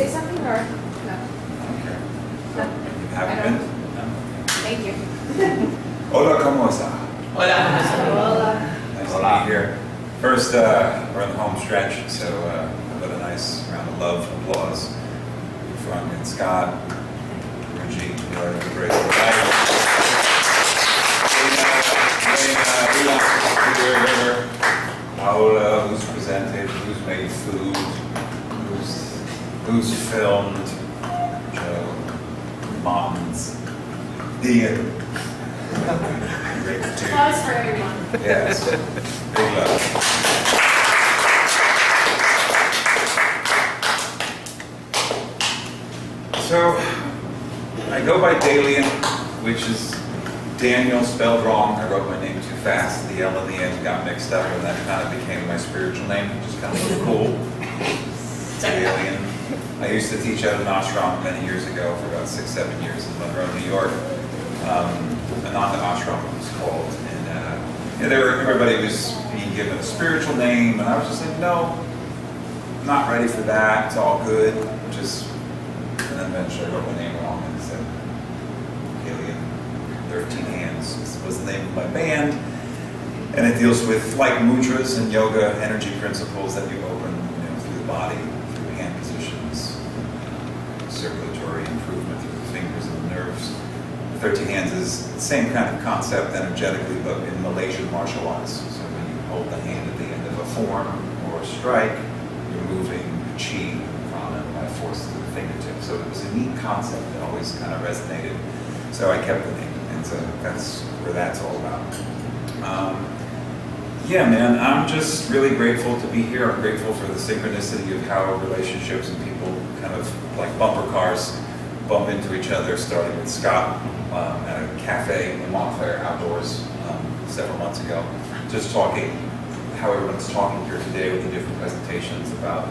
say something or no? I don't care. No. You haven't been? No. Thank you. Hola, ¿cómo está? Hola. Hola. Nice Hola. to be here. First, we're in the home stretch, so I've got a nice round of love, applause from Scott, Reggie, you are a great Paola, who's presented, who's made food, who's filmed, Joe, Moms, Dean. Great too. Applause for everyone. Yes, big love. So, I go by Dalian, which is Daniel spelled wrong. I wrote my name too fast. The L and the N got mixed up, and that kind of became my spiritual name, which is kind of cool. Dalian. I used to teach at an ashram many years ago for about 6-7 years in Monroe, New York. Ananda Ashram it was called, and everybody was being given a spiritual name, and I was just like, no, I'm not ready for that. It's all good. And then eventually I wrote my name wrong and said Alien 13 Hands was the name of my band, and it deals with like mudras and yoga energy principles that you open, through the body, through hand positions, circulatory improvement through the fingers and the nerves. 13 Hands is the same kind of concept energetically, but in Malaysian martial arts. So when you hold the hand at the end of a form or a strike, you're moving chi, prana, by force through the fingertips. So it was a neat concept that always kind of resonated. So I kept the name, and so that's where that's all about. Yeah, man, I'm just really grateful to be here. I'm grateful for the synchronicity of how relationships and people kind of like bumper cars bump into each other, starting with Scott at a cafe in Montclair outdoors several months ago. Just talking, how everyone's talking here today with the different presentations about,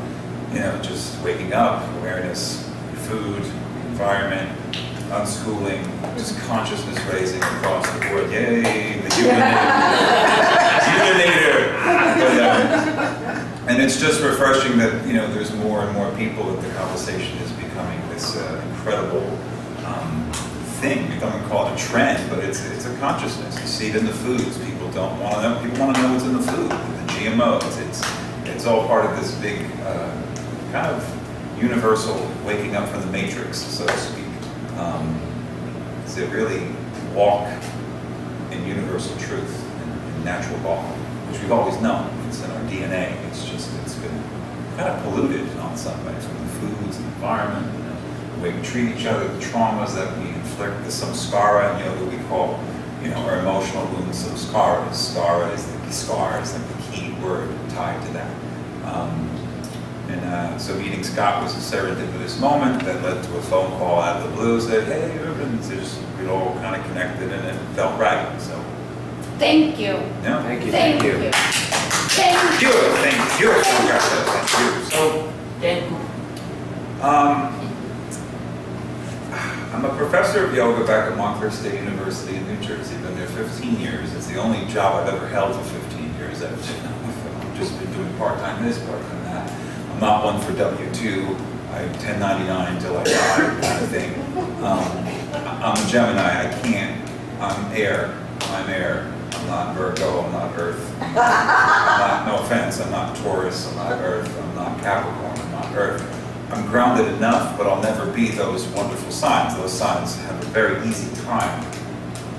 just waking up, awareness, food, environment, unschooling, just consciousness raising across the board. Yay, the uninator. And it's just refreshing that, there's more and more people that the conversation is becoming this incredible thing. We don't call it a trend, but it's a consciousness. You see it in the foods. People don't want to know. People want to know what's in the food. The GMOs. It's all part of this big kind of universal waking up from the matrix, so to speak. To really walk in universal truth and natural law, which we've always known. It's in our DNA. It's been kind of polluted on some ways from the foods and the environment, the way we treat each other, the traumas that we inflict, the samskara in yoga we call, our emotional wounds, samskara. Skara is like the key word tied to that. So meeting Scott was a serendipitous moment that led to a phone call out of the blue, said, hey, Urban, we all kind of connected and it felt right, so. Thank you. Yeah. Thank you. Thank you. Thank you. Thank you. So, Thank you. I'm a professor of yoga back at Montclair State University in New Jersey. Been there 15 years. It's the only job I've ever held for 15 years. I've just been doing part-time this, part-time that. I'm not one for W-2. I'm 1099 till I die kind of thing. I'm a Gemini. I can't. I'm air. I'm not Virgo. I'm not Earth. No offense. I'm not Taurus. I'm not Earth. I'm not Capricorn. I'm not Earth. I'm grounded enough, but I'll never be those wonderful signs. Those signs have a very easy time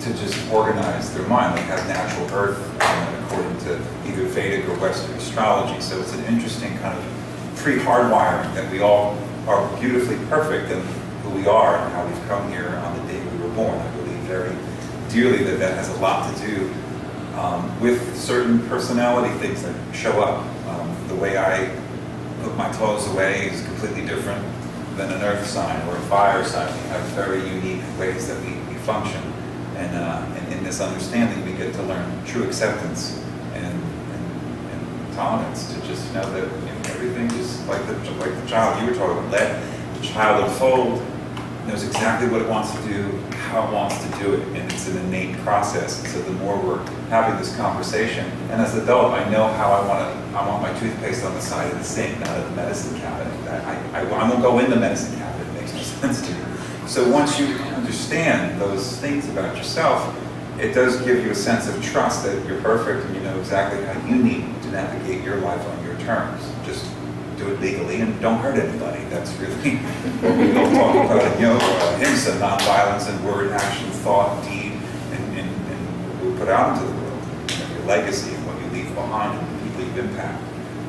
to just organize their mind. They have natural Earth according to either Vedic or Western astrology. So it's an interesting kind of pre-hardwiring that we all are beautifully perfect in who we are and how we've come here on the day we were born. I believe very dearly that has a lot to do with certain personality things that show up. The way I put my clothes away is completely different than an earth sign or a fire sign. We have very unique ways that we function. And in this understanding, we get to learn true acceptance and tolerance to just know that everything is like the child you were talking about. Let the child unfold knows exactly what it wants to do, how it wants to do it, and it's an innate process. And so the more we're having this conversation, and as an adult, I know how I want my toothpaste on the side of the sink, not at the medicine cabinet. I won't go in the medicine cabinet, it makes no sense to me. So once you understand those things about yourself, it does give you a sense of trust that you're perfect and you know exactly how you need to navigate your life on your terms. Just do it legally and don't hurt anybody. That's really what we all talk about in yoga. Ahimsa, non-violence in word, action, thought, deed, and what we put out into the world. You know, your legacy and what you leave behind and the people you impact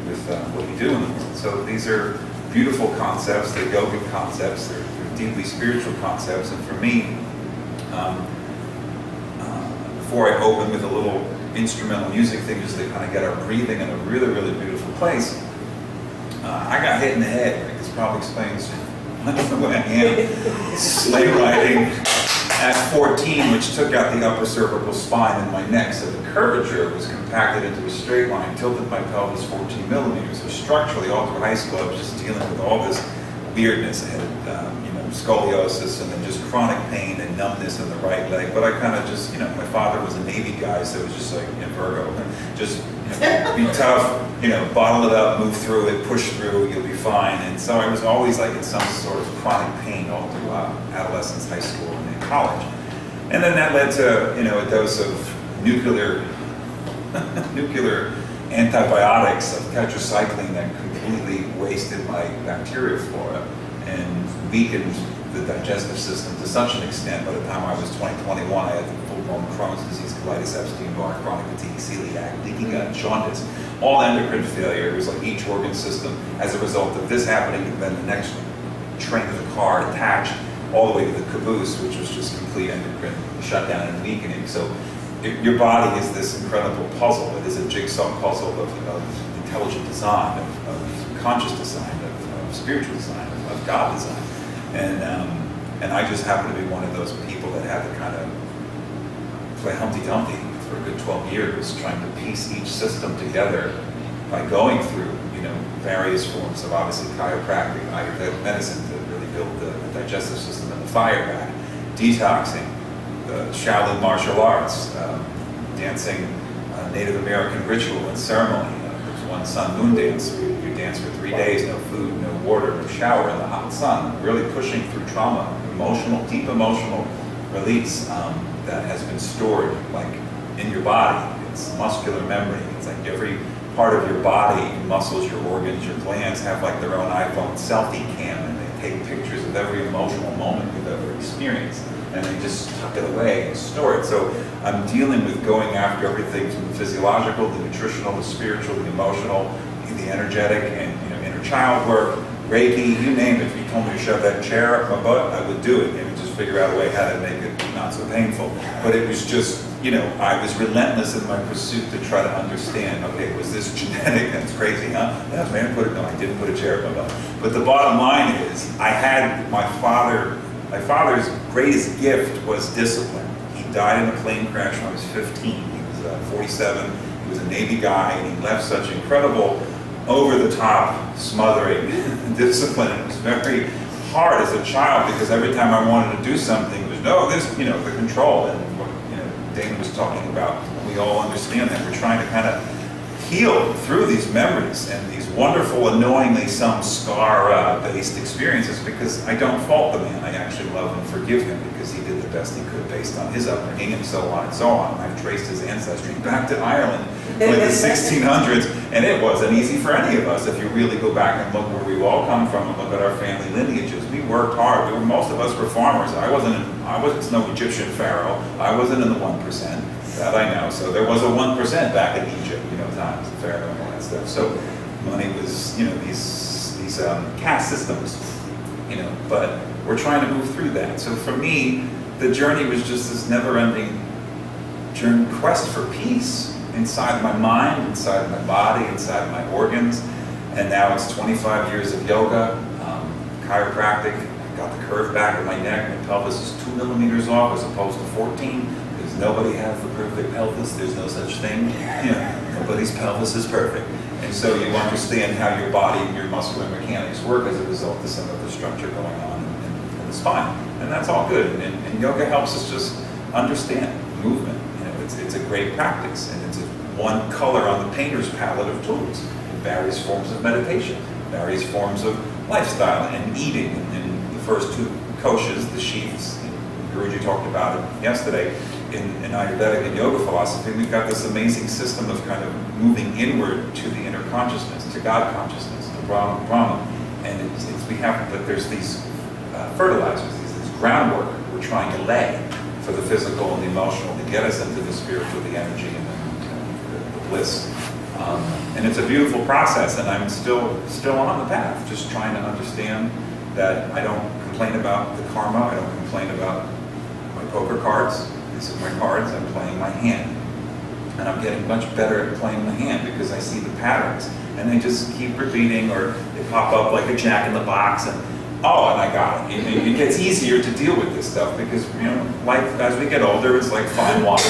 with what you do in the world. So these are beautiful concepts. They're yogic concepts. They're deeply spiritual concepts. And for me, before I open with a little instrumental music thing, just to kind of get our breathing in a really, really beautiful place, I got hit in the head. This probably explains what I am. Sleigh riding at 14, which took out the upper cervical spine in my neck. So the curvature was compacted into a straight line, tilted my pelvis 14 millimeters. So structurally, all through high school, I was just dealing with all this weirdness. I had, scoliosis and then just chronic pain and numbness in the right leg. But I kind of just, my father was a Navy guy, so it was just like, Virgo, just be tough, bottle it up, move through it, push through, you'll be fine. And so I was always like in some sort of chronic pain all through adolescence, high school, and then college. And then that led to, a dose of nuclear antibiotics of tetracycline that completely wasted my bacterial flora and weakened the digestive system to such an extent. By the time I was 21, I had full-blown Crohn's disease, colitis, Epstein-Barr, chronic fatigue, celiac, leaky gut, jaundice, all endocrine failure. It was like each organ system, as a result of this happening, and then the next train of the car attached all the way to the caboose, which was just complete endocrine shutdown and weakening. So your body is this incredible puzzle. It is a jigsaw puzzle of intelligent design, of conscious design, of spiritual design, of God design. And I just happen to be one of those people that had to kind of play Humpty Dumpty for a good 12 years, trying to piece each system together by going through, various forms of obviously chiropractic, Ayurvedic medicine to really build the digestive system and the fire back, detoxing, the Shaolin martial arts, dancing Native American ritual and ceremony. There's one sun moon dance where you dance for 3 days, no food, no water, no shower in the hot sun, really pushing through trauma, deep emotional release that has been stored like in your body. It's muscular memory. It's like every part of your body, your muscles, your organs, your glands have like their own iPhone selfie cam, and they take pictures of every emotional moment you've ever experienced, and they just tuck it away and store it. So I'm dealing with going after everything from the physiological, the nutritional, the spiritual, the emotional, the energetic, and inner child work, Reiki, you name it. If you told me to shove that chair up my butt, I would do it. And would just figure out a way how to make it not so painful. But it was just, I was relentless in my pursuit to try to understand, okay, was this genetic? That's crazy, huh? Yeah, man, no, I didn't put a chair up my butt. But the bottom line is, I had my father's greatest gift was discipline. He died in a plane crash when I was 15. He was 47. He was a Navy guy, and he left such incredible, over-the-top, smothering discipline. It was very hard as a child because every time I wanted to do something, it was, no, this, the control. And what, Dana was talking about, we all understand that. We're trying to kind of heal through these memories and these wonderful, annoyingly some scar-based experiences, because I don't fault the man. I actually love and forgive him because he did the best he could based on his upbringing and so on and so on. I've traced his ancestry back to Ireland in the 1600s, and it wasn't easy for any of us if you really go back and look where we all come from and look at our family lineages. We worked hard. Most of us were farmers. I wasn't no Egyptian pharaoh. I wasn't in the 1%. That I know. So there was a 1% back in Egypt, times the pharaoh and all that stuff. So money was, these caste systems, but we're trying to move through that. So for me, the journey was just this never-ending quest for peace inside my mind, inside my body, inside my organs. And now it's 25 years of yoga, chiropractic. I got the curve back in my neck. My pelvis is 2 millimeters off as opposed to 14. Because nobody has the perfect pelvis. There's no such thing. Nobody's pelvis is perfect. And so you understand how your body and your muscular mechanics work as a result of some of the structure going on in the spine. And that's all good. And yoga helps us just understand movement. You know, it's a great practice, and it's one color on the painter's palette of tools. Various forms of meditation, various forms of lifestyle and eating. And the first two koshas, the sheaths, Guruji talked about it yesterday, in Ayurvedic and yoga philosophy, we've got this amazing system of kind of moving inward to the inner consciousness, to God consciousness, to Brahman. And we have, but there's these fertilizers, this groundwork we're trying to lay for the physical and the emotional to get us into the spiritual, the energy, and the bliss. And it's a beautiful process, and I'm still on the path, just trying to understand that I don't complain about the karma, I don't complain about my poker cards. These are my cards, I'm playing my hand. And I'm getting much better at playing the hand because I see the patterns. And they just keep repeating, or they pop up like a jack in the box, and I got it. It gets easier to deal with this stuff because, you know, life, as we get older, it's like fine wine.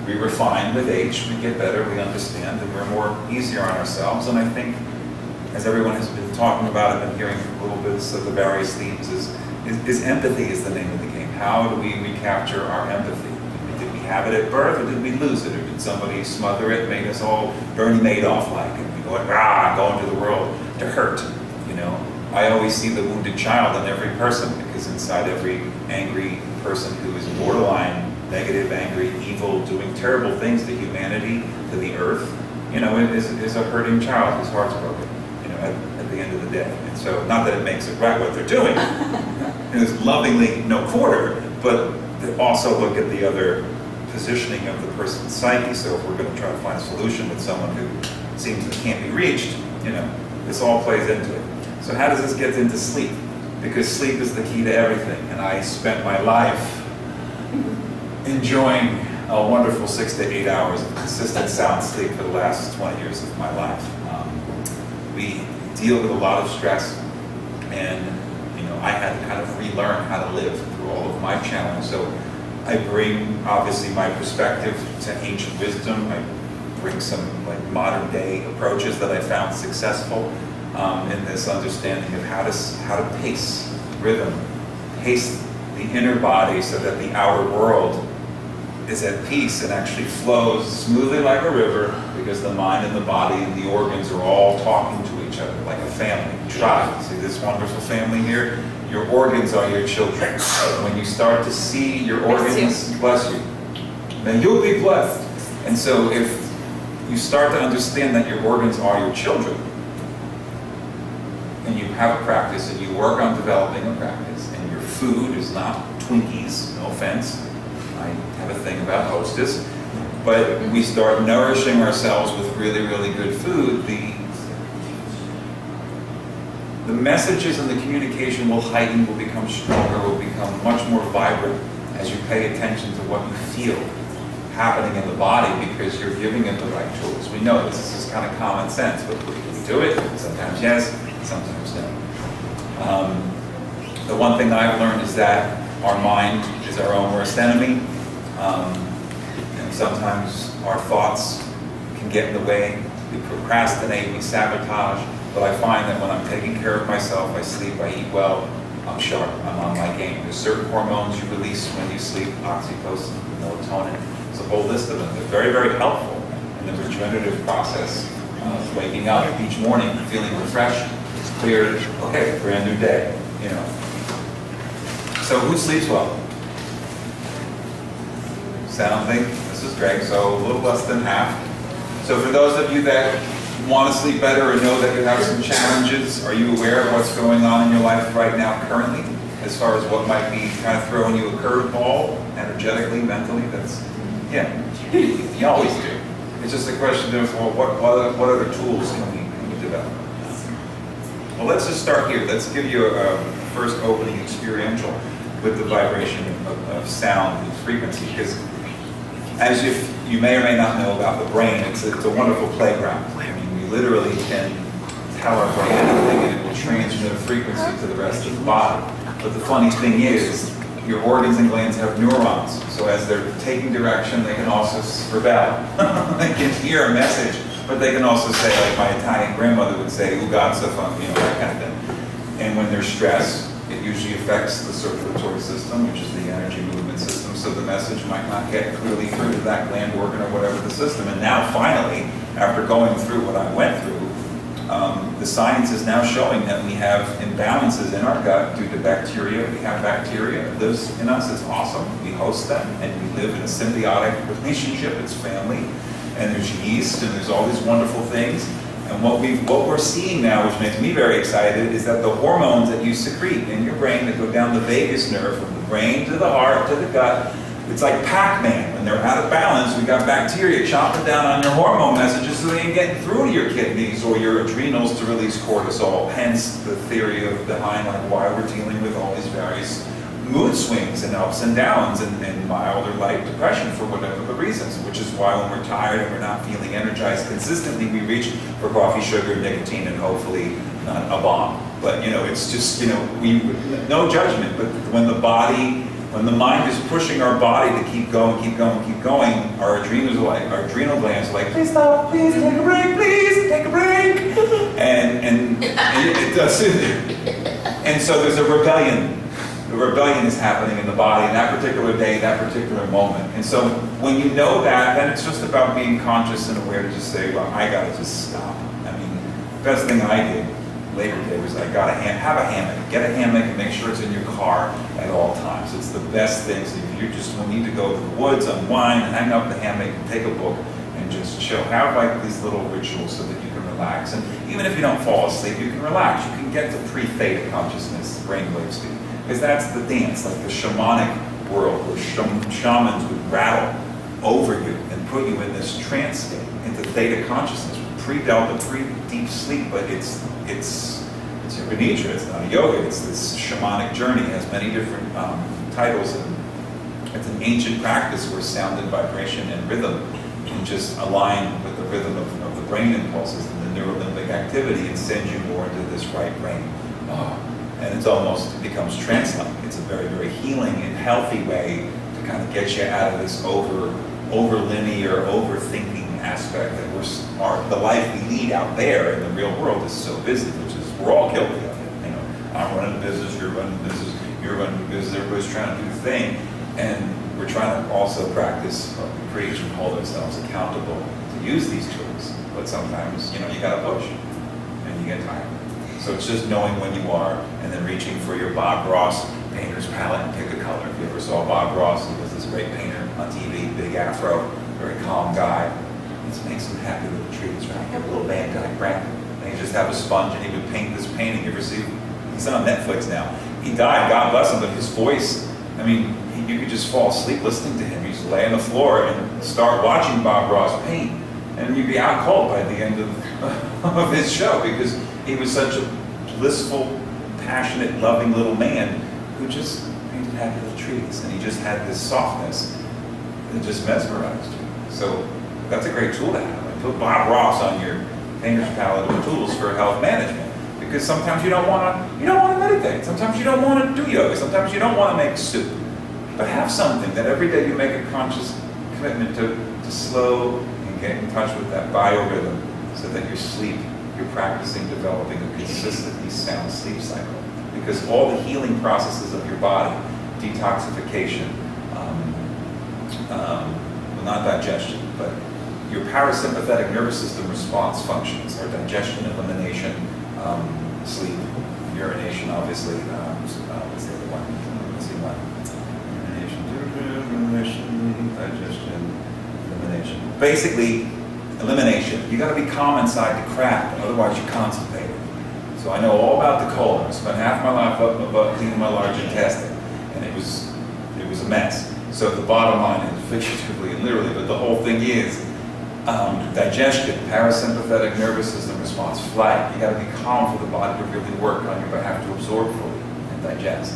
We refine with age, we get better, we understand, and we're more easier on ourselves. And I think, as everyone has been talking about, I've been hearing little bits of the various themes, is empathy is the name of the game. How do we recapture our empathy? Did we have it at birth, or did we lose it? Or did somebody smother it, made us all Bernie Madoff-like, and we go, go into the world to hurt, you know? I always see the wounded child in every person, because inside every angry person who is borderline negative, angry, evil, doing terrible things to humanity, to the earth, you know, is a hurting child whose heart's broken, you know, at the end of the day. And so, not that it makes it right what they're doing, it's lovingly no quarter, but they also look at the other positioning of the person's psyche. So if we're going to try to find a solution with someone who seems that can't be reached, you know, this all plays into it. So how does this get into sleep? Because sleep is the key to everything, and I spent my life enjoying a wonderful 6 to 8 hours of consistent sound sleep for the last 20 years of my life. We deal with a lot of stress, and you know, I had to kind of relearn how to live through all of my challenges. So I bring obviously my perspective to ancient wisdom. I bring some like modern day approaches that I found successful in this understanding of how to pace rhythm, pace the inner body so that the outer world is at peace and actually flows smoothly like a river, because the mind and the body and the organs are all talking to each other like a family, tribe. See this wonderful family here? Your organs are your children. When you start to see your organs, bless you, then you'll be blessed. And so if you start to understand that your organs are your children, and you have a practice, and you work on developing a practice, and your food is not Twinkies, no offense, I have a thing about Hostess, but we start nourishing ourselves with really, really good food, the messages and the communication will heighten, will become stronger, will become much more vibrant as you pay attention to what you feel happening in the body, because you're giving it the right tools. We know this is kind of common sense, but we do it, sometimes yes, sometimes no. The one thing I've learned is that our mind is our own worst enemy, and sometimes our thoughts can get in the way. We procrastinate, we sabotage, but I find that when I'm taking care of myself, I sleep, I eat well, I'm sharp, I'm on my game. There's certain hormones you release when you sleep, oxytocin, melatonin, it's a whole list of them. They're very, very helpful in the regenerative process of waking up each morning, feeling refreshed, cleared, okay, brand new day, you know. So who sleeps well? Sound thing? This is great, so a little less than half. So for those of you that want to sleep better or know that you have some challenges, are you aware of what's going on in your life right now currently, as far as what might be kind of throwing you a curveball, energetically, mentally? That's, yeah, you always do. It's just a question of, well, what other tools can we develop? Well, let's just start here. Let's give you a first opening experiential with the vibration of sound and frequency, because as you may or may not know about the brain, it's a wonderful playground. I mean, we literally can tell our brain anything, and it will transmit a frequency to the rest of the body. But the funny thing is, your organs and glands have neurons, so as they're taking direction, they can also rebel. They can hear a message, but they can also say, like my Italian grandmother would say, "Ugazza fun," you know, that kind of thing. And when they're stressed, It usually affects the circulatory system, which is the energy movement system, so the message might not get clearly through to that gland organ or whatever the system. And now finally, after going through what I went through, the science is now showing that we have imbalances in our gut due to bacteria. We have bacteria that lives in us. It's awesome. We host them, and we live in a symbiotic relationship. It's family, and there's yeast, and there's all these wonderful things. And what we're seeing now, which makes me very excited, is that the hormones that you secrete in your brain that go down the vagus nerve from the brain to the heart to the gut, it's like Pac-Man. When they're out of balance, we got bacteria chopping down on your hormone messages so they ain't getting through to your kidneys or your adrenals to release cortisol. Hence the theory behind like why we're dealing with all these various mood swings and ups and downs and mild or light depression for whatever the reasons, which is why when we're tired and we're not feeling energized consistently, we reach for coffee, sugar, nicotine, and hopefully not a bomb. But it's just, no judgment, but when the mind is pushing our body to keep going, our adrenal glands are like, please stop, please take a break, please take a break. And it does. And so there's a rebellion. The rebellion is happening in the body that particular day, that particular moment. And so when you know that, then it's just about being conscious and aware to just say, well, I gotta just stop. I mean, the best thing I did Labor Day was I gotta have a hammock. Get a hammock and make sure it's in your car at all times. It's the best thing. So if you just need to go to the woods, unwind, and hang up the hammock and take a book and just chill. Have like these little rituals so that you can relax. And even if you don't fall asleep, you can relax. You can get to pre-theta consciousness, brainwave speed. Because that's the dance, like the shamanic world where shamans would rattle over you and put you in this trance state, into theta consciousness, pre-delta, pre-deep sleep, but it's yoga nidra, it's not a yoga, it's this shamanic journey. It has many different titles, and it's an ancient practice where sound and vibration and rhythm can just align with the rhythm of the brain impulses and the neurolimbic activity and send you more into this right brain. And it becomes trance-like. It's a very, very healing and healthy way to kind of get you out of this over-linear, overthinking aspect that the life we lead out there in the real world is so busy, which is, we're all guilty of it. I'm running a business, you're running a business, you're running a business, everybody's trying to do the thing. And we're trying to also practice what we preach and hold ourselves accountable to use these tools. But sometimes, you gotta push and you get tired. So it's just knowing when you are, and then reaching for your Bob Ross painter's palette and pick a color. If you ever saw Bob Ross, he was this great painter on TV, big afro, very calm guy. It makes him happy with the trees, right? He had a little Van Dyke brand, and he'd just have a sponge and he would paint this painting. You ever see? He's on Netflix now. He died, God bless him, but his voice, you could just fall asleep listening to him. You just lay on the floor and start watching Bob Ross paint, and you'd be out cold by the end of his show, because he was such a blissful, passionate, loving little man who just painted happy little trees, and he just had this softness that just mesmerized you. So that's a great tool to have. Like, put Bob Ross on your painter's palette of tools for health management, because sometimes you don't want to meditate. Sometimes you don't want to do yoga. Sometimes you don't want to make soup. But have something that every day you make a conscious commitment to slow and get in touch with that biorhythm, so that you're practicing developing a consistently sound sleep cycle. Because all the healing processes of your body, detoxification, not digestion, but your parasympathetic nervous system response functions are digestion, elimination, sleep, urination, obviously. What's the other one? Let's see one. Urination, digestion, elimination. Basically, elimination. You got to be calm inside to craft, otherwise you're constipated. So I know all about the colon. I spent half my life up above cleaning my large intestine, and it was a mess. So the bottom line is, figuratively and literally, but the whole thing is digestion, parasympathetic nervous system response, flight. You got to be calm for the body to really work on your behalf, to absorb fully and digest.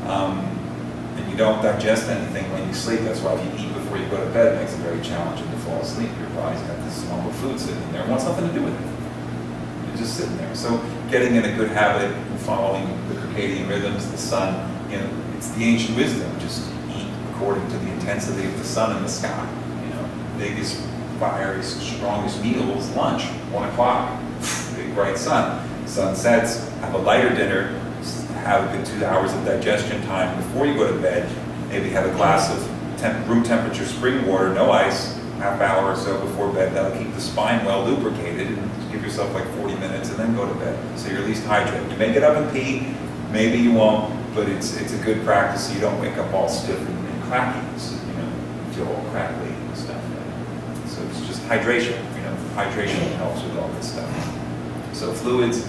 And you don't digest anything when you sleep. That's why if you eat before you go to bed, it makes it very challenging to fall asleep. Your body's got this lump of food sitting there. It wants nothing to do with it. You're just sitting there. So getting in a good habit and following the circadian rhythms, the sun, it's the ancient wisdom. Just eat according to the intensity of the sun in the sky. Biggest, fieriest, strongest meal is lunch, 1 o'clock, big bright sun. Sun sets, have a lighter dinner, have a good 2 hours of digestion time before you go to bed. Maybe have a glass of room temperature spring water, no ice, half hour or so before bed. That'll keep the spine well lubricated, and give yourself like 40 minutes and then go to bed. So you're at least hydrated. You may get up and pee, maybe you won't, but it's a good practice so you don't wake up all stiff and cracky, so, feel all crackly and stuff. So it's just hydration, hydration helps with all this stuff. So fluids,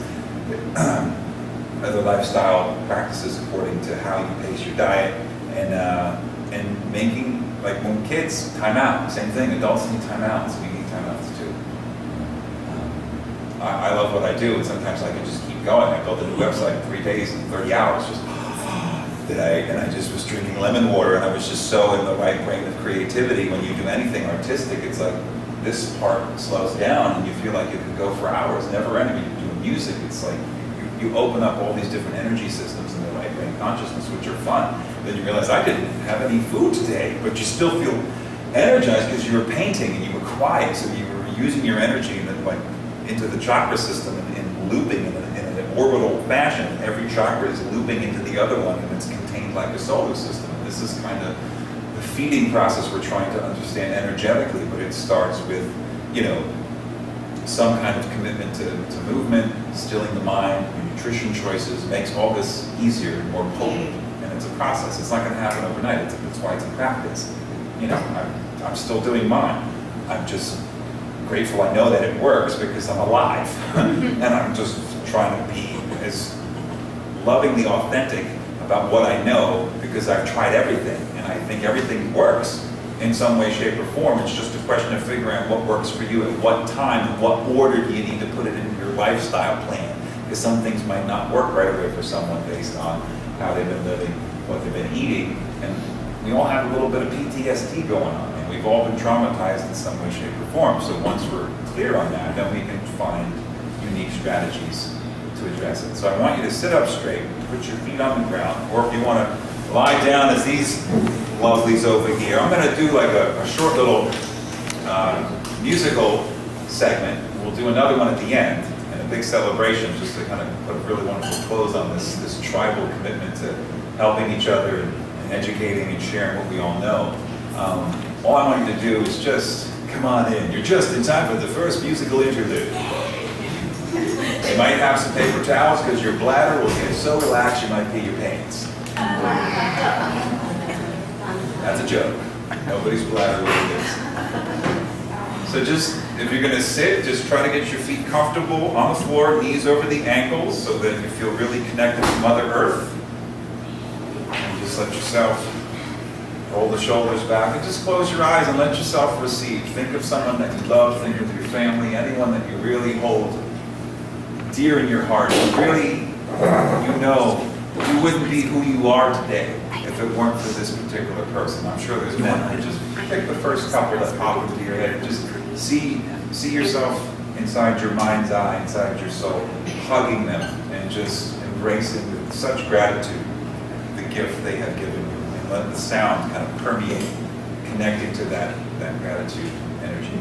other lifestyle practices according to how you pace your diet, and making, like when kids, time out, same thing, adults need time outs, we need time outs too. I love what I do, and sometimes I can just keep going. I built a new website in 3 days and 30 hours, and I just was drinking lemon water, and I was just so in the right brain of creativity. When you do anything artistic, it's like this part slows down, and you feel like you could go for hours, never ending. When you're doing music, it's like you open up all these different energy systems in the right brain consciousness, which are fun. Then you realize I didn't have any food today, but you still feel energized because you were painting and you were quiet, so you were using your energy and then like into the chakra system and looping in an orbital fashion. Every chakra is looping into the other one, and it's contained like a solar system. And this is kind of the feeding process we're trying to understand energetically, but it starts with, some kind of commitment to movement, stilling the mind, your nutrition choices, makes all this easier and more potent. And it's a process. It's not going to happen overnight. That's why it's a practice. I'm still doing mine. I'm just grateful I know that it works because I'm alive. And I'm just trying to be as lovingly authentic about what I know because I've tried everything. And I think everything works in some way, shape, or form. It's just a question of figuring out what works for you at what time and what order do you need to put it in your lifestyle plan. Because some things might not work right away for someone based on how they've been living, what they've been eating. And we all have a little bit of PTSD going on, and we've all been traumatized in some way, shape, or form. So once we're clear on that, then we can find unique strategies to address it. So I want you to sit up straight, put your feet on the ground, or if you want to lie down as these lovelies over here. I'm going to do like a short little musical segment. We'll do another one at the end, and a big celebration just to kind of put a really wonderful close on this tribal commitment to helping each other and educating and sharing what we all know. All I want you to do is just come on in. You're just in time for the first musical interlude. You might have some paper towels because your bladder will get so relaxed you might pee your pants. That's a joke. Nobody's bladder really is. So just, if you're going to sit, just try to get your feet comfortable on the floor, knees over the ankles, so that you feel really connected to Mother Earth. And just let yourself roll the shoulders back, and just close your eyes and let yourself receive. Think of someone that you love, think of your family, anyone that you really hold dear in your heart. Really, you wouldn't be who you are today if it weren't for this particular person. I'm sure there's many. Just pick the first couple that pop into your head and just see yourself inside your mind's eye, inside your soul, hugging them and just embracing with such gratitude the gift they have given you. And let the sound kind of permeate, connecting to that gratitude energy.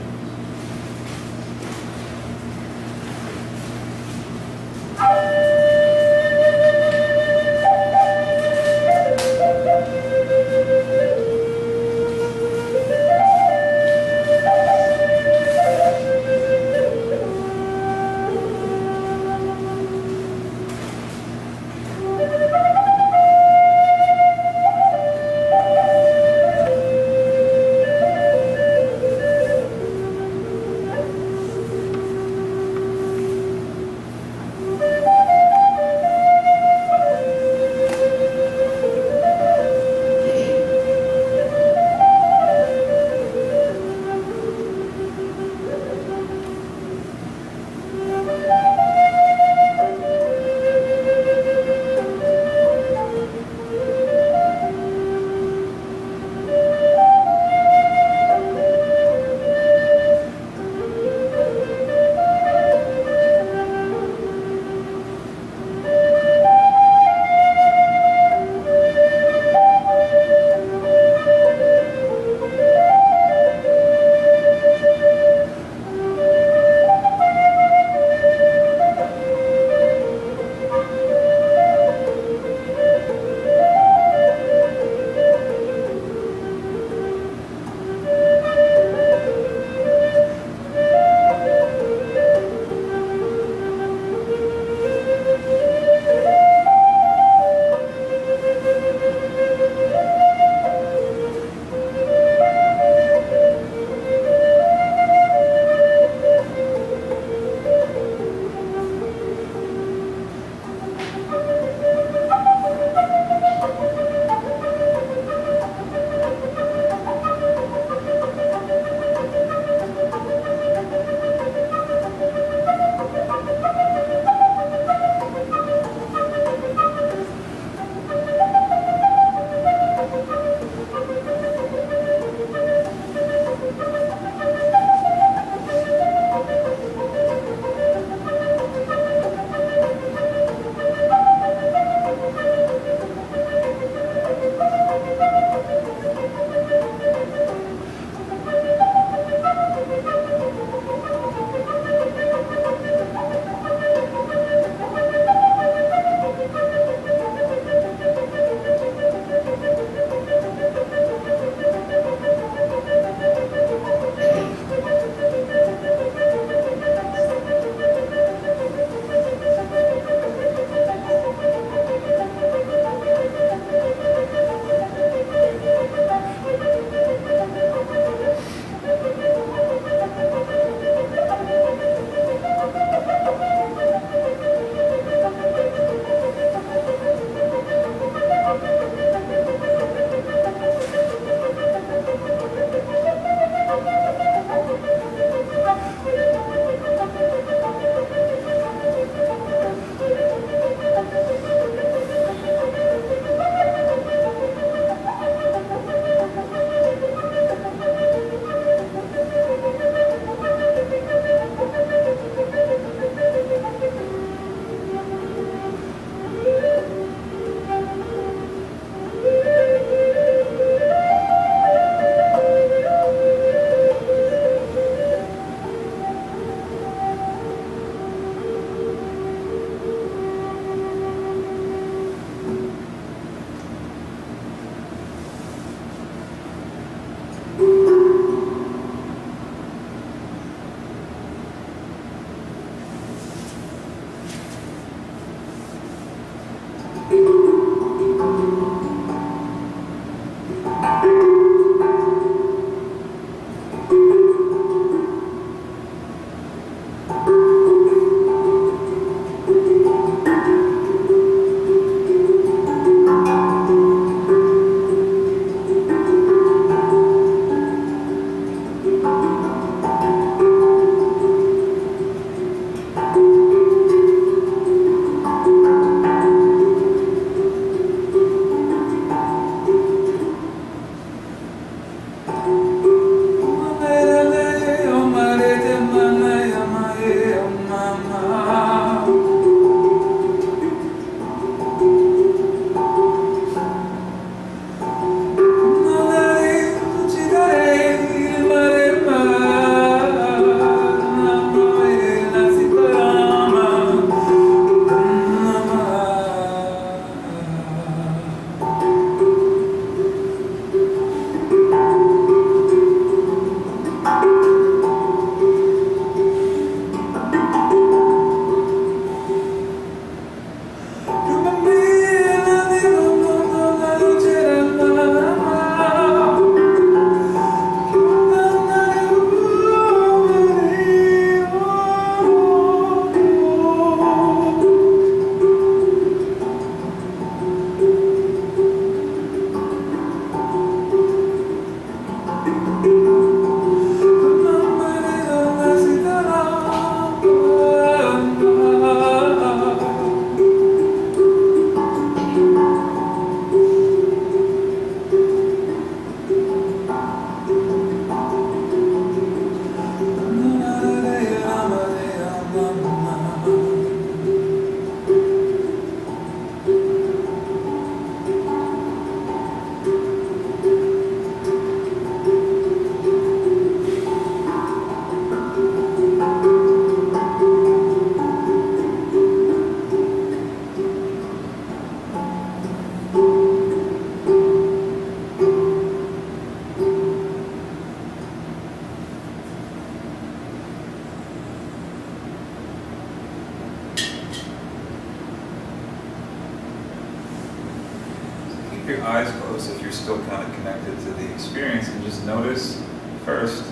your eyes closed if you're still kind of connected to the experience, and just notice first,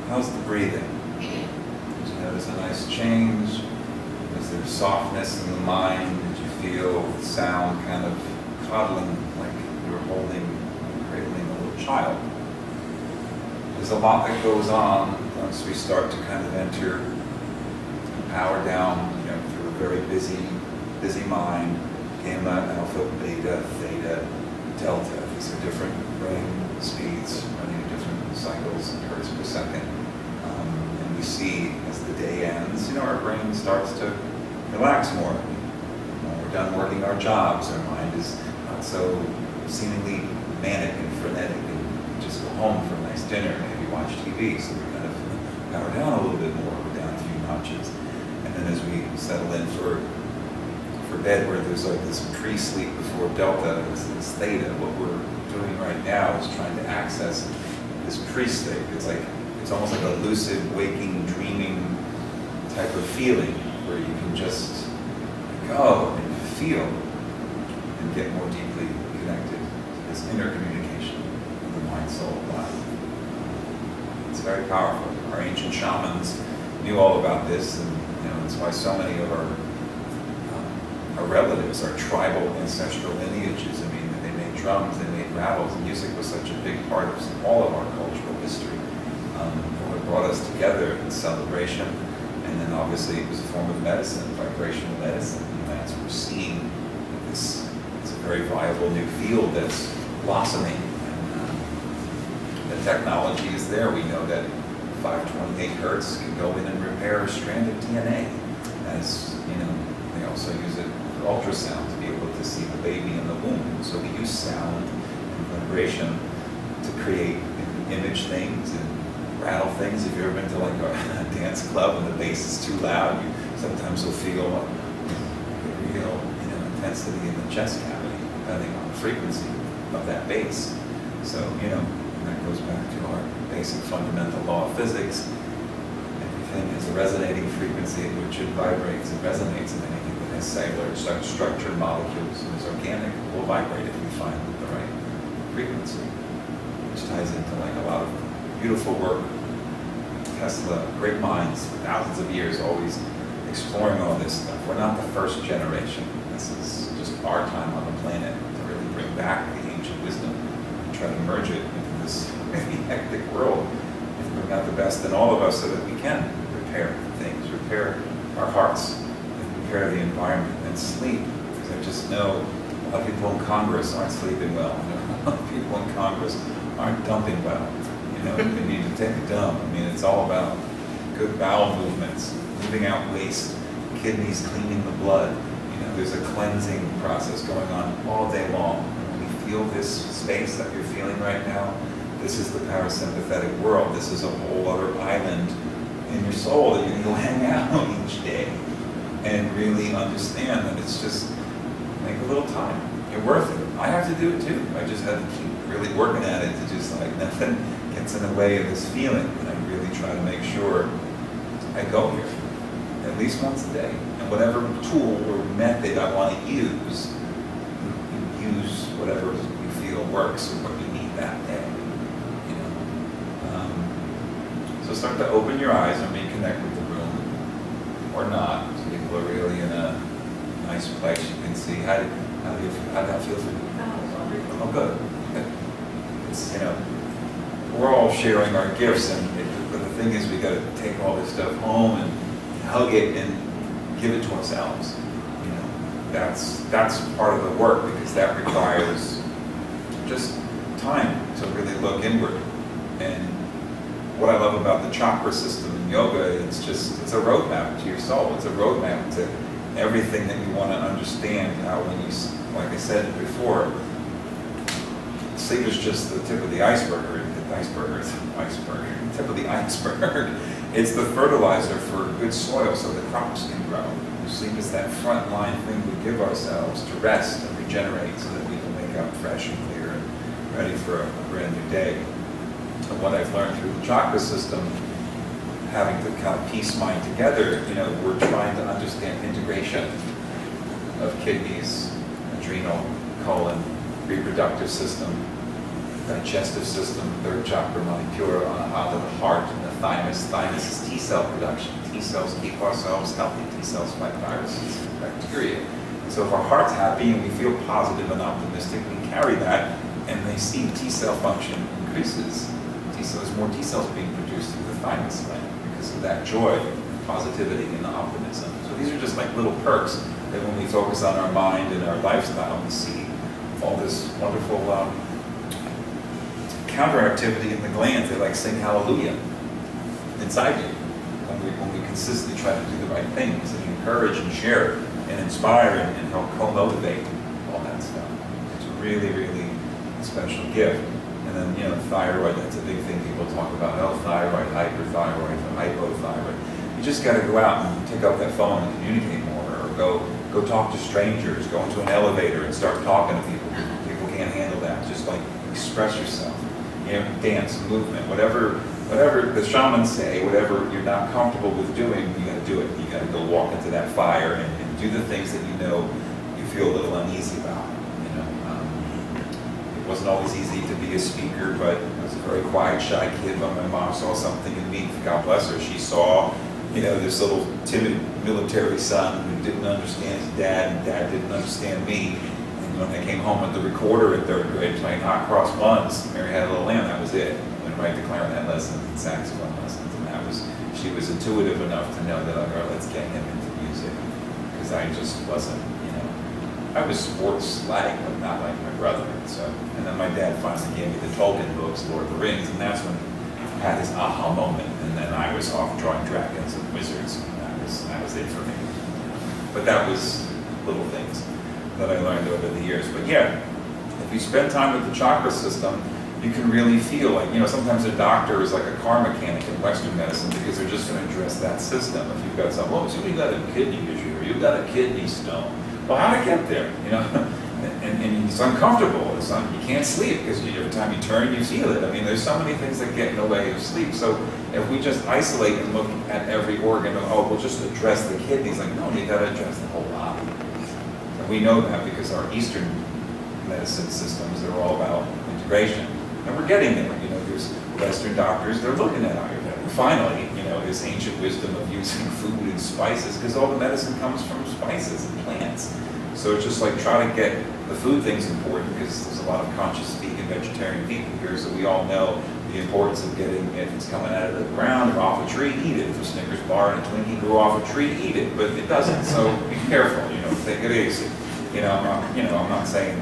how's the breathing? Did you notice a nice change? Is there softness in the mind? Did you feel the sound kind of coddling like you were cradling a little child? There's a lot that goes on once we start to kind of enter and power down, through a very busy mind. Gamma, alpha, beta, theta, delta. These are different brain speeds running at different cycles and hertz per second. And we see as the day ends, our brain starts to relax more. When we're done working our jobs, our mind is not so seemingly manic and frenetic, and just go home for a nice dinner, maybe watch TV, so we kind of power down a little bit more, we're down a few notches. And then as we settle in for bed, where there's like this pre-sleep before delta, this theta, what we're doing right now is trying to access this pre-sleep. It's almost like a lucid, waking, dreaming type of feeling where you can just go and feel and get more deeply connected to this inner communication of the mind, soul, body. It's very powerful. Our ancient shamans knew all about this, and that's why so many of our relatives, our tribal ancestral lineages, they made drums, they made rattles, and music was such a big part of all of our cultural history. It brought us together in celebration, and then obviously it was a form of medicine, vibrational medicine. As we're seeing this, it's a very viable new field that's blossoming, and the technology is there. We know that 528 hertz can go in and repair a strand of DNA, as they also use it for ultrasound to be able to see the baby in the womb. So we use sound and vibration to create image things and rattle things. If you've ever been to like a dance club and the bass is too loud, you sometimes will feel a real intensity in the chest cavity, depending on the frequency of that bass. So, and that goes back to our basic fundamental law of physics. Everything has a resonating frequency at which it vibrates and resonates, and anything that has cellular structured molecules and is organic will vibrate if we find the right frequency, which ties into like a lot of beautiful work. Tesla, great minds for thousands of years, always exploring all this stuff. We're not the first generation. This is just our time on the planet to really bring back the ancient wisdom and try to merge it into this really hectic world and bring out the best in all of us so that we can repair things, repair our hearts, and repair the environment, and sleep. Because I just know a lot of people in Congress aren't sleeping well. A lot of people in Congress aren't dumping well. They need to take a dump. It's all about good bowel movements, moving out waste, kidneys cleaning the blood. There's a cleansing process going on all day long. And when you feel this space that you're feeling right now, this is the parasympathetic world. This is a whole other island in your soul that you can go hang out each day and really understand that it's just make a little time. You're worth it. I have to do it too. I just have to keep really working at it to just nothing gets in the way of this feeling. And I really try to make sure I go here at least once a day. And whatever tool or method I want to use, you use whatever you feel works or what you need that day. So start to open your eyes and reconnect with the room, or not. So people are really in a nice place. You can see how did that feel for you? Oh, good. It's we're all sharing our gifts, but the thing is, we got to take all this stuff home and hug it and give it to ourselves. That's part of the work, because that requires just time to really look inward. And what I love about the chakra system in yoga, it's a roadmap to your soul. It's a roadmap to everything that you want to understand. How when you, like I said before, sleep is just the tip of the iceberg. Tip of the iceberg. It's the fertilizer for good soil so the crops can grow. Sleep is that front line thing we give ourselves to rest and regenerate so that we can wake up fresh and clear and ready for a brand new day. And what I've learned through the chakra system, having to kind of piece mine together, we're trying to understand integration of kidneys, adrenal, colon, reproductive reproductive system, digestive system, third chakra, manipura, anahata, the heart, and the thymus. Thymus is T cell production. T cells keep ourselves healthy. T cells fight viruses and bacteria. So if our heart's happy and we feel positive and optimistic, we carry that, and they see T cell function increases. There's more T cells being produced through the thymus gland because of that joy, positivity, and optimism. So these are just like little perks that when we focus on our mind and our lifestyle, we see all this wonderful counteractivity in the glands. They like sing hallelujah inside you when we consistently try to do the right things and encourage and share and inspire and help co-motivate all that stuff. It's a really, really special gift. And then, thyroid, that's a big thing people talk about. Oh, thyroid, hyperthyroid, hypothyroid. You just got to go out and pick up that phone and communicate more, or go talk to strangers, go into an elevator and start talking to people. People can't handle that. Just like express yourself. Dance, movement, whatever the shamans say, whatever you're not comfortable with doing, you got to do it. You got to go walk into that fire and do the things that you feel a little uneasy about. It wasn't always easy to be a speaker, but I was a very quiet, shy kid. But my mom saw something in me. God bless her. She saw, this little timid military son who didn't understand his dad, and dad didn't understand me. When I came home with the recorder in third grade playing hot cross buns, Mary Had a Little Lamb, that was it. I went right to clarinet lessons and saxophone lessons, and she was intuitive enough to know that, let's get him into music. Because I just wasn't, I was sports-like, but not like my brother. And then my dad finally gave me the Tolkien books, Lord of the Rings, and that's when I had this aha moment, and then I was off drawing dragons and wizards, and that was it for me. But that was little things that I learned over the years. But yeah, if you spend time with the chakra system, you can really feel like, sometimes a doctor is like a car mechanic in Western medicine because they're just going to address that system. If you've got so you've got a kidney issue or you've got a kidney stone, well, how to get there? And it's uncomfortable. You can't sleep because every time you turn, you feel it. There's so many things that get in the way of sleep. So if we just isolate and look at every organ, we'll just address the kidneys. Like, no, you got to address the whole body. We know that because our Eastern medicine systems are all about integration. And we're getting there. There's Western doctors, they're looking at Ayurveda. Finally, this ancient wisdom of using food and spices, because all the medicine comes from spices and plants. So it's just like try to get the food things important, because there's a lot of conscious vegan, vegetarian people here, so we all know the importance of getting, if it's coming out of the ground or off a tree, eat it. If a Snickers bar and a Twinkie grew off a tree, eat it. But it doesn't, so be careful, take it easy. I'm not saying,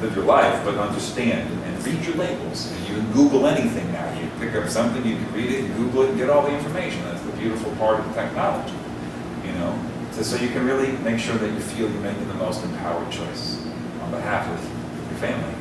live your life, but understand and read your labels. You can Google anything now. You pick up something, you can read it, and Google it, and get all the information. That's the beautiful part of technology, So you can really make sure that you feel you're making the most empowered choice on behalf of your family.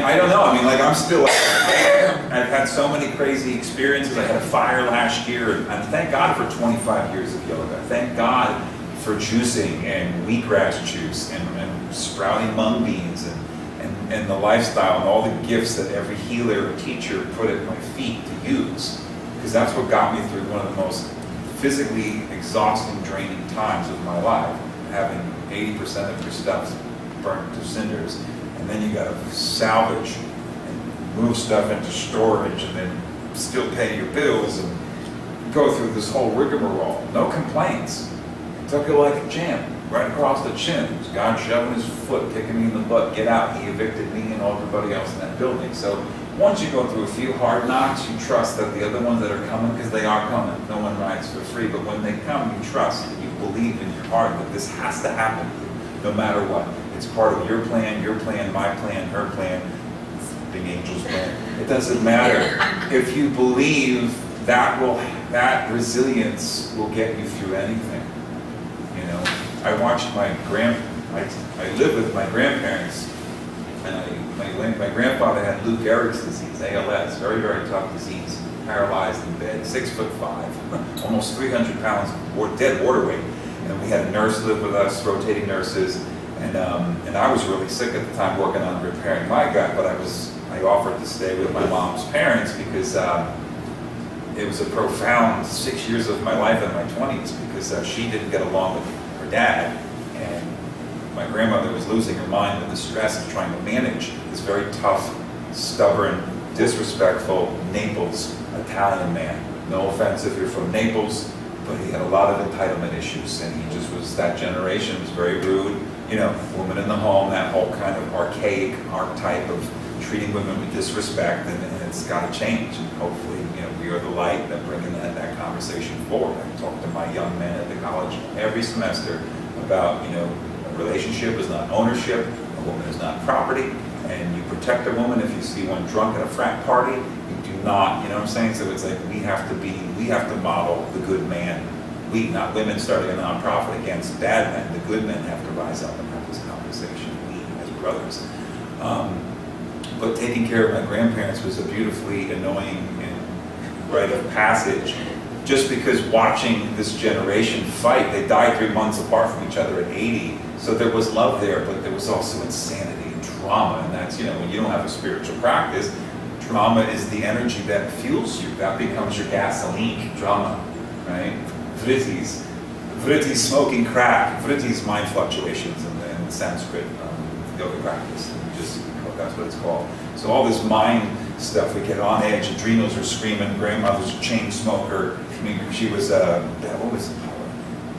I don't know. I'm still, I've had so many crazy experiences. I had a fire last year, and thank God for 25 years of yoga. Thank God for juicing and wheatgrass juice and sprouting mung beans and the lifestyle and all the gifts that every healer or teacher put at my feet to use. Because that's what got me through one of the most physically exhausting, draining times of my life, having 80% of your stuff burnt to cinders. And then you got to salvage and move stuff into storage and then still pay your bills and go through this whole rigmarole. No complaints. Took it like a champ, right across the chin. It was God shoving his foot, kicking me in the butt. Get out. He evicted me and everybody else in that building. So once you go through a few hard knocks, you trust that the other ones that are coming, because they are coming. No one rides for free. But when they come, you trust and you believe in your heart that this has to happen, no matter what. It's part of your plan, my plan, her plan, the angel's plan. It doesn't matter. If you believe, that resilience will get you through anything. I watched I lived with my grandparents, and my grandfather had Lou Gehrig's disease, ALS, very, very tough disease, paralyzed in bed, 6'5", almost 300 pounds of dead water weight. And we had a nurse live with us, rotating nurses. And I was really sick at the time, working on repairing my gut, but I offered to stay with my mom's parents because it was a profound 6 years of my life in my 20s because she didn't get along with her dad, and my grandmother was losing her mind with the stress of trying to manage this very tough, stubborn, disrespectful Naples Italian man. No offense if you're from Naples, but he had a lot of entitlement issues, and he just was, that generation was very rude. You know, woman in the home, that whole kind of archaic archetype of treating women with disrespect, and it's got to change. And hopefully, you know, we are the light that bringing that conversation forward. I talk to my young men at the college every semester about, you know, a relationship is not ownership, a woman is not property, and you protect a woman if you see one drunk at a frat party. You do not, you know what I'm saying? So it's like we have to model the good man. We, not women, starting a nonprofit against bad men. The good men have to rise up and have this conversation. We, as brothers. But taking care of my grandparents was a beautifully annoying and rite of passage. Just because watching this generation fight, they died 3 months apart from each other at 80. So there was love there, but there was also insanity and trauma. And that's, you know, when you don't have a spiritual practice, trauma is the energy that fuels you. That becomes your gasoline, trauma, right? Vritti, smoking crack. Vritti is mind fluctuations in the Sanskrit yoga practice. That's what it's called. So all this mind stuff, we get on edge, adrenals are screaming, grandmother's a chain smoker. I mean, she was, what was it?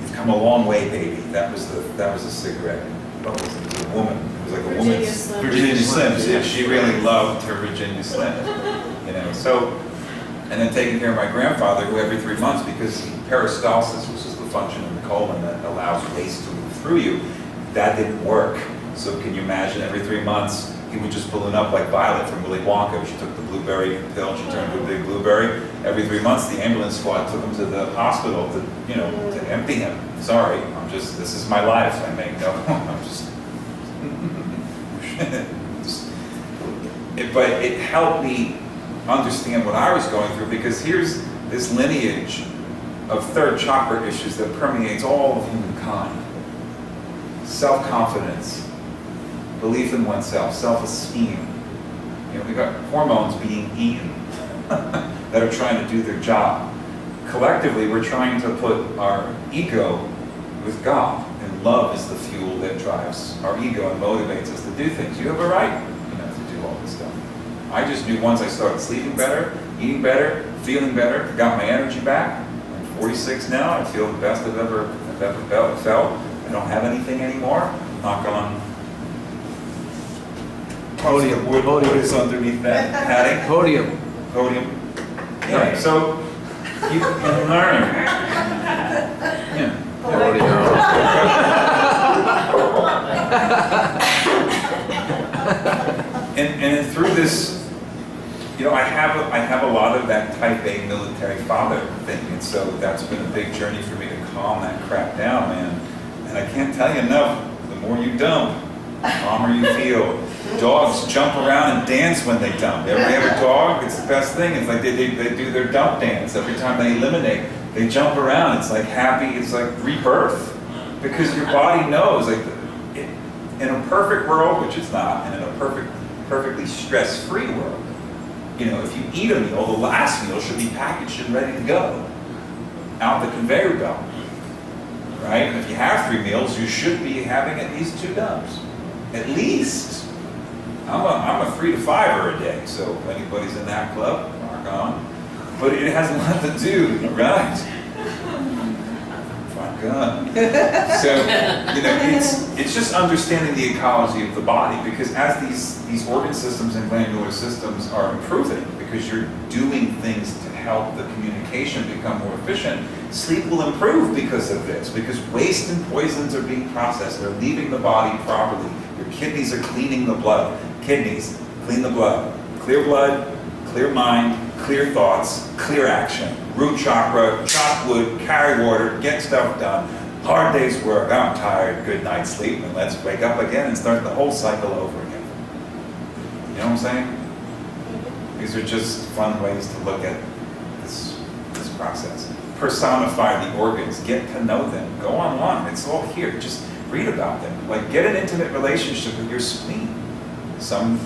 You've come a long way, baby. That was a cigarette. What was it? It was a woman. It was like a Virginia woman's Slims. Virginia Slims. Yeah, she really loved her Virginia Slim. You know, so, and then taking care of my grandfather, who every 3 months, because peristalsis, which is the function in the colon that allows waste to move through you, that didn't work. So can you imagine every 3 months, he would just balloon up like Violet from Willy Wonka. She took the blueberry pill, she turned into a big blueberry. Every 3 months, the ambulance squad took him to the hospital to, you know, to empty him. Sorry, this is my life. I make no, I'm just, but it helped me understand what I was going through, because here's this lineage of third chakra issues that permeates all of humankind. Self-confidence, belief in oneself, self-esteem. You know, we got hormones being eaten that are trying to do their job. Collectively, we're trying to put our ego with God, and love is the fuel that drives our ego and motivates us to do things. You have a right, you know, to do all this stuff. I just knew once I started sleeping better, eating better, feeling better, got my energy back. I'm 46 now. I feel the best I've ever felt. I don't have anything anymore. Knock on. Podium. What is underneath that padding? Podium. Podium. Yeah, so you can learn. Yeah. And through this, you know, I have a lot of that type A military father thing, and so that's been a big journey for me to calm that crap down, man. And I can't tell you enough, the more you dump, the calmer you feel. Dogs jump around and dance when they dump. Ever have a dog? It's the best thing. It's like they do their dump dance. Every time they eliminate, they jump around. It's like happy, it's like rebirth. Because your body knows, like, in a perfect world, which it's not, and in a perfectly stress-free world, you know, if you eat a meal, the last meal should be packaged and ready to go out the conveyor belt. Right? And if you have 3 meals, you should be having at least 2 dumps. At least. I'm a 3 to 5er a day, so if anybody's in that club, mark on. But it has a lot to do, right? Fuck on. So, you know, it's just understanding the ecology of the body, because as these organ systems and glandular systems are improving, because you're doing things to help the communication become more efficient, sleep will improve because of this, because waste and poisons are being processed, they're leaving the body properly. Your kidneys are cleaning the blood. Kidneys, clean the blood. Clear mind, clear thoughts, clear action. Root chakra, chop wood, carry water, get stuff done. Hard day's work, I'm tired, good night's sleep, and let's wake up again and start the whole cycle over again. You know what I'm saying? These are just fun ways to look at this process. Personify the organs, get to know them. Go online, it's all here. Just read about them. Like, get an intimate relationship with your spleen. Some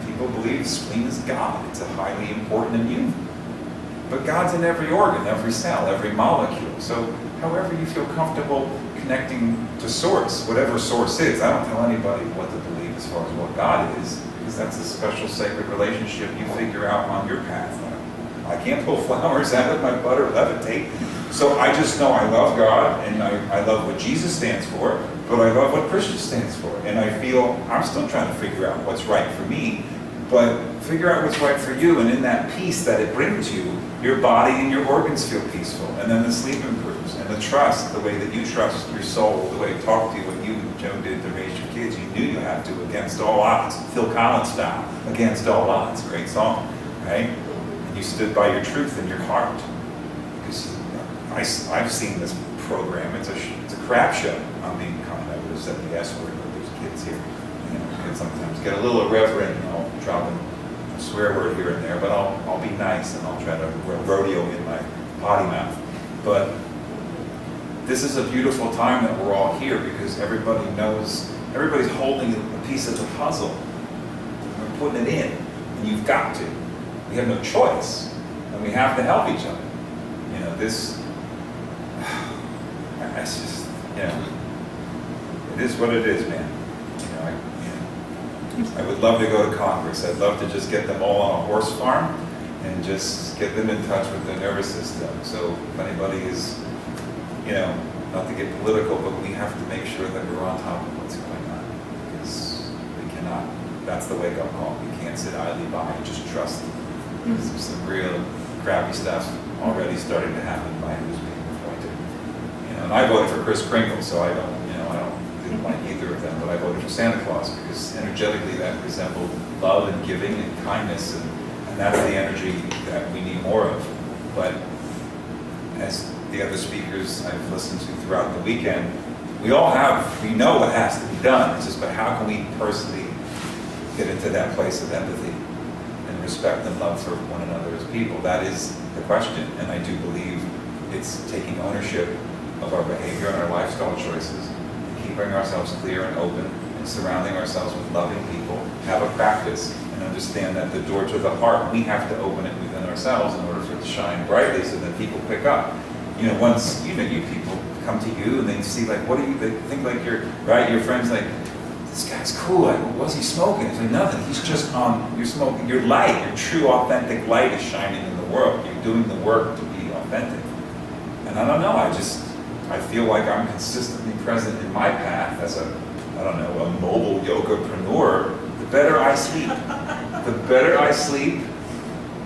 people believe spleen is God. It's a highly important immune. But God's in every organ, every cell, every molecule. So however you feel comfortable connecting to source, whatever source is. I don't tell anybody what to believe as far as what God is, because that's a special sacred relationship you figure out on your path. I can't pull flowers out of my butt or levitate. So I just know I love God, and I love what Jesus stands for, but I love what Christian stands for. And I feel I'm still trying to figure out what's right for me, but figure out what's right for you, and in that peace that it brings you, your body and your organs feel peaceful, and then the sleep improves, and the trust, the way that you trust your soul, the way it talked to you, what you, Joe, did to raise your kids, you knew you had to, against all odds, Phil Collins style, against all odds, great song, right? And you stood by your truth and your heart. Because I've seen this program, it's a crap show. I'm being kind, I would have said the S word, but there's kids here. You know, kids sometimes get a little irreverent, and I'll drop a swear word here and there, but I'll be nice and I'll try to rodeo in my potty mouth. But this is a beautiful time that we're all here because everybody knows, everybody's holding a piece of the puzzle. We're putting it in, and you've got to. We have no choice, and we have to help each other. You know, that's just, you know, it is what it is, man. I would love to go to Congress. I'd love to just get them all on a horse farm and just get them in touch with their nervous system. So if anybody is, you know, not to get political, but we have to make sure that we're on top of what's going on. Because we cannot, that's the wake-up call. We can't sit idly by and just trust. There's some real crappy stuff already starting to happen by who's being appointed. You know, and I voted for Kris Kringle, so I didn't like either of them, but I voted for Santa Claus because energetically that resembled love and giving and kindness, and that's the energy that we need more of. But as the other speakers I've listened to throughout the weekend, we know what has to be done. It's just, but how can we personally get into that place of empathy and respect and love for one another as people? That is the question, and I do believe it's taking ownership of our behavior and our lifestyle choices, keeping ourselves clear and open, and surrounding ourselves with loving people, have a practice, and understand that the door to the heart, we have to open it within ourselves in order for it to shine brightly so that people pick up. You know, once, you people come to you and they see like, what do you, they think like you're, right, your friend's like, this guy's cool, like, what's he smoking? It's like, nothing, he's just you're smoking, your light, your true authentic light is shining in the world. You're doing the work to be authentic. And I don't know, I feel like I'm consistently present in my path as a mobile yogapreneur. The better I sleep,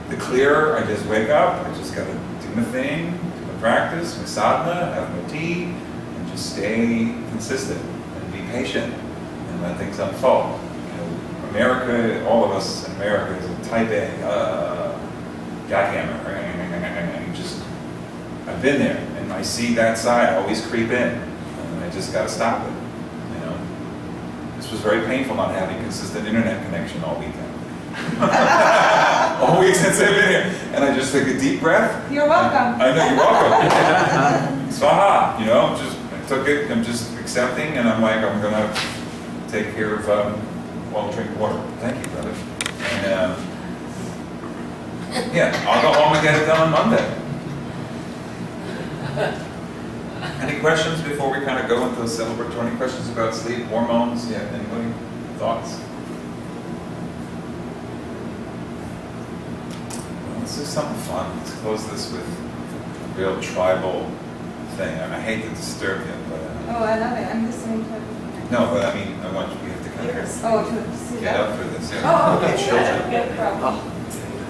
the clearer I just wake up. I just gotta do my thing, do my practice, my sadhana, have my tea, and just stay consistent and be patient and let things unfold. You know, America, all of us in America is a type A jackhammer, and just, I've been there. I see that side always creep in, and I just got to stop it. You know, this was very painful not having consistent internet connection all weekend. All week since I've been here, and I just took a deep breath. You're welcome. I know, you're welcome. Swaha, you know, I took it. I'm just accepting, and I'm like, I'm gonna take care of drink water. Thank you, brother. And yeah, I'll go home and get it done on Monday. Any questions before we kind of go into the celebratory? Any questions about sleep, hormones? Yeah, anybody? Thoughts? Well, let's do something fun. Let's close this with a real tribal thing. I hate to disturb you, but... Oh, I love it. I'm listening to it. No, but I mean, I want you to kind of to see get that. up for this. Yeah. Oh, okay. Children. No problem.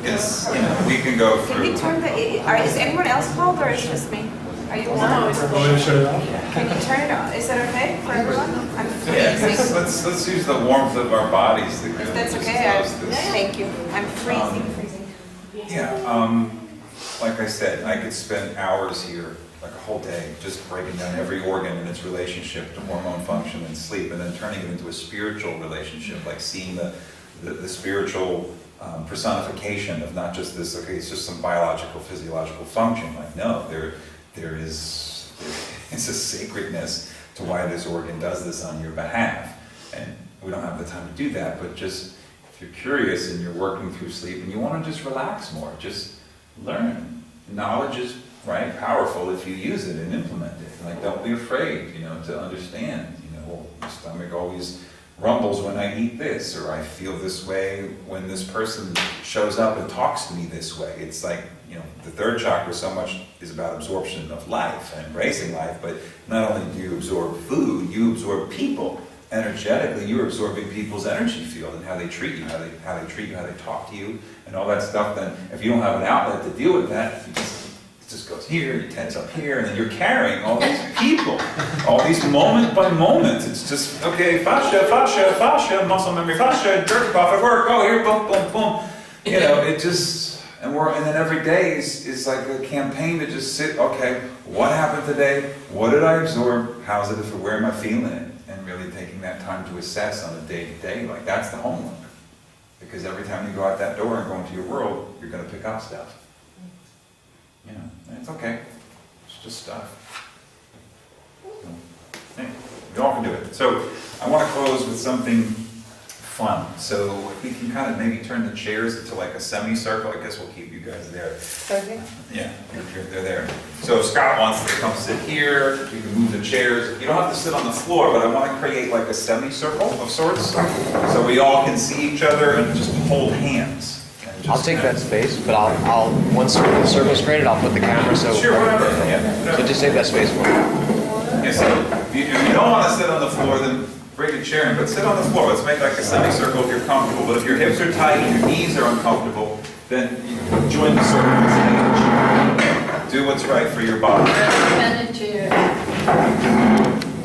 It's, we can go Can through... we turn is anyone else called or is it just me? Are you on? No, it's Can you turn it on? Is that okay for everyone? I'm Yeah, freezing. let's use the warmth of our bodies to If that's just okay, close this. thank you. I'm freezing. Yeah, like I said, I could spend hours here, like a whole day, just breaking down every organ and its relationship to hormone function and sleep, and then turning it into a spiritual relationship, like seeing the spiritual personification of not just this, okay, it's just some biological, physiological function. Like, no, there is a sacredness to why this organ does this on your behalf. And we don't have the time to do that, but just if you're curious and you're working through sleep and you want to just relax more, just learn knowledge is, right, powerful if you use it and implement it. Like, don't be afraid, to understand, well, my stomach always rumbles when I eat this, or I feel this way when this person shows up and talks to me this way. It's like, the third chakra so much is about absorption of life and embracing life, but not only do you absorb food, you absorb people. Energetically, you're absorbing people's energy field and how they treat you, how they treat you, how they talk to you, and all that stuff. Then if you don't have an outlet to deal with that, it just goes here, you tense up here, and then you're carrying all these people, all these moment by moment. It's just, okay, fascia, muscle memory, fascia, jerk off at work, oh, here, boom, boom, boom. It just, and then every day is like a campaign to just sit, okay, what happened today? What did I absorb? How's it, where am I feeling it? And really taking that time to assess on a day-to-day, like that's the homework. Because every time you go out that door and go into your world, you're going to pick up stuff. And it's okay. It's just stuff. Hey, we all can do it. So I want to close with something fun. So if we can kind of maybe turn the chairs into like a semicircle, I guess we'll keep you guys there. Okay. Yeah, they're there. So if Scott wants to come sit here, you can move the chairs. You don't have to sit on the floor, but I want to create like a semicircle of sorts, so we all can see each other and just hold hands. I'll take that space, but I'll once the circle's created, I'll put the camera so. Sure, whatever. Yeah. So just take that space for me. Yeah, so if you don't want to sit on the floor, then bring a chair in, but sit on the floor. Let's make like a semicircle if you're comfortable. But if your hips are tight and your knees are uncomfortable, then you join the circle and stage. Do what's right for your body. Recommended to